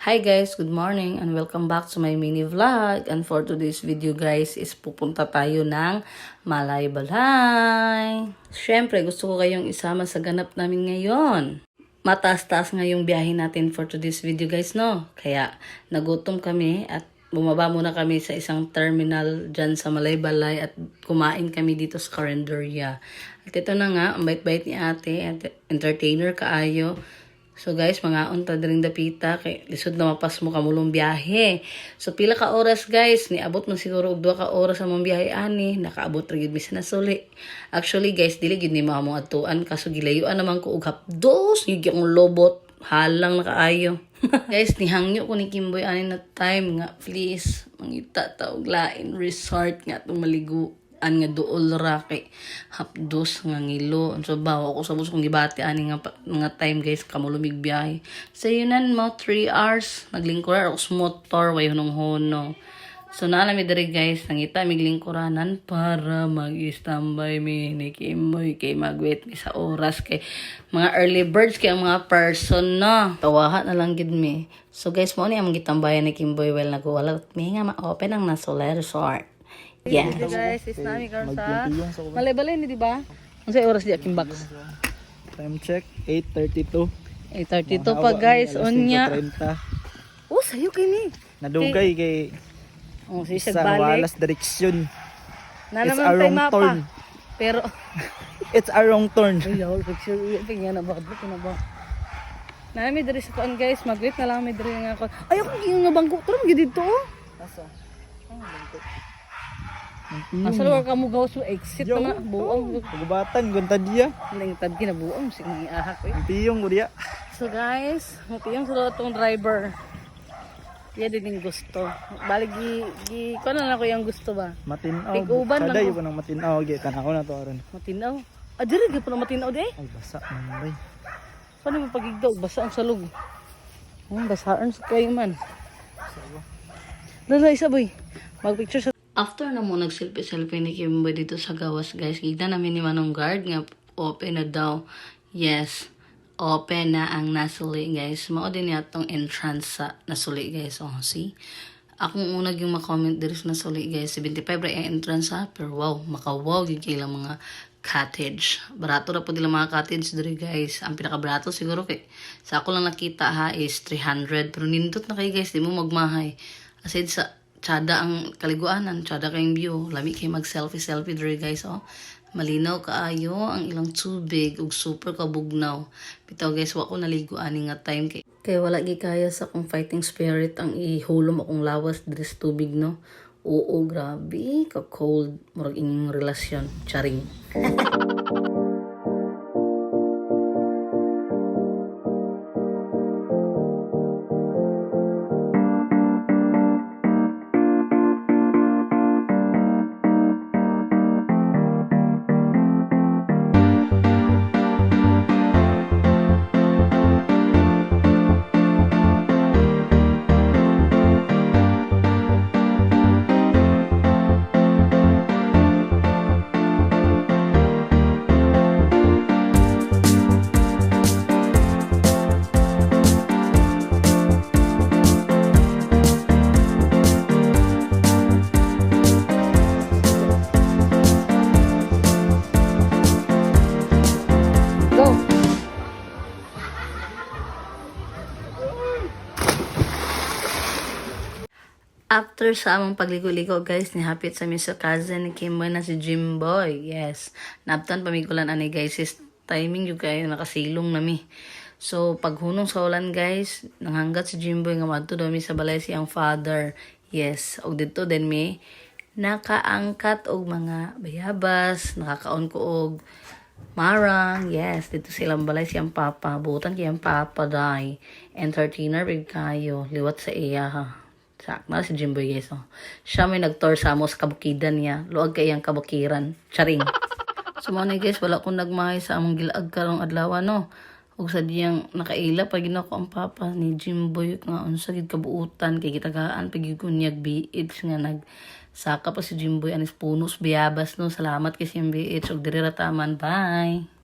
Hi guys, good morning and welcome back to my mini vlog. And for today's video guys is pupunta tayo ng Malay-Balay. Siyempre gusto ko kayong isama sa ganap namin ngayon. Mataas-taas nga yung biyahe natin for today's video guys, no? Kaya nagutom kami at bumaba muna kami sa isang terminal dyan sa Malay-Balay at kumain kami dito sa Carinderia. At ito na nga, ang bait-bait ni ate, entertainer kaayo. So guys, mga unta diring dapita kay lisod na mapas mo kamulong biyahe. So pila ka oras guys, niabot man siguro og 2 ka oras ang mong biyahe ani, nakaabot ra gyud mi sa nasuli. Actually guys, dili gyud ni mamo atuan kaso gilayuan naman ko og hapdos, gyud akong lobot, halang na kaayo. Guys, nihangyo ko ni Kimboy ani na time nga please mangita ta og lain resort nga tong maligo an nga duol ra kay hapdos nga ngilo so bawo ako sa bus kong gibati ani nga time guys kamulumig biyahe so yunan mo 3 hours naglingkuran ako sa motor way hunong-hunong so naalami diri guys nangita mig lingkuranan para mag-standby mi ni Kimboy kay magwait mi sa oras kay mga early birds kay ang mga person no tawaha na lang gid mi so guys mo ni ang gitambayan ni Kimboy well nagwala mi nga ma-open ang Nasole Resort. Yeah. So guys, is nami karon sa Malay-Balay ni di ba? Unsay oras di aking box? Time check 8:32. 8:32 pa guys, unya. Oh, sayo kini. Nadugay kay oh, si sa balik. walas direksyon. Na It's naman a tay wrong mapa. turn. Pero It's a wrong turn. ay yaw picture pinga na ba na ba. Nami diri sa kuan guys, magwit na lang mi diri nga ko. Ay ako gyud nga bangko, turo gyud dito. Asa? Asa lugar ka mo gawas mo exit na buong. Pagubatan gunta diya. Ning tad ginabuong sig ni ahak eh. Ang piyong ko diya. So guys, mutiyang sa tong driver. Iya din gusto. Balik gi kuno na ko yung gusto ba. Matinaw. Tig-uban lang Kada ko. yung nang matinaw gi kanako na to aron. Matinaw. Ah, diri gyud pala matinaw di. Ay basa man bay. Paano mo pagigdaw basa ang salog. Basaan sa kayo man. Dala isa boy. Mag-picture sa after na mo nag-selfie ni Kimboy dito sa gawas guys, kita namin ni Manong Guard nga open na daw. Yes, open na ang Nasuli guys. Mao din yatong entrance sa Nasuli guys. Oh, see? Akong unag yung makomment diri sa Nasuli guys. 75 ra yung entrance ha. Pero wow, makawaw yung kailang mga cottage. Barato na po nila mga cottage diri guys. Ang pinaka-barato siguro kay sa ako lang nakita ha is 300. Pero nindot na kayo guys, di mo magmahay. Aside sa tsada ang kaliguanan, tsada kayong view. Lami kayo mag-selfie diri guys, oh. Malinaw kaayo ang ilang tubig ug super kabugnaw. Bitaw guys, wa ko naligo ani nga time kay wala gi kaya sa akong fighting spirit ang ihulom akong lawas diri sa tubig no. Oo, grabe ka cold murag inyong relasyon. Charing. After sa among pagligo-ligo guys, nihapit sa miso cousin ni Kimboy na si Jimboy. Yes. Naptan pamigulan ani guys is timing yung kayo nakasilong nami. So paghunong sa ulan guys, nanghanggat si Jimboy nga madto daw mi sa balay siyang father. Yes, og dito din mi nakaangkat og mga bayabas, nakakaon ko og marang. Yes, dito silang balay siyang papa. Butan kayang papa dai. Entertainer big kayo, liwat sa iya ha. Na si Jimboy guys, oh. Siya may nag-tour sa amo sa kabukidan niya. Luag kayang kabukiran. Charing. So mga guys, wala akong nagmahay sa among gilaag karong adlaw no. Ug sa diyang nakaila pag ginako ang papa ni Jimboy nga unsa gid kabuutan kay gitagaan pag gunyag BH nga nagsaka pa si Jimboy anis punos biyabas no. Salamat kay si BH ug diri ra taman. Bye.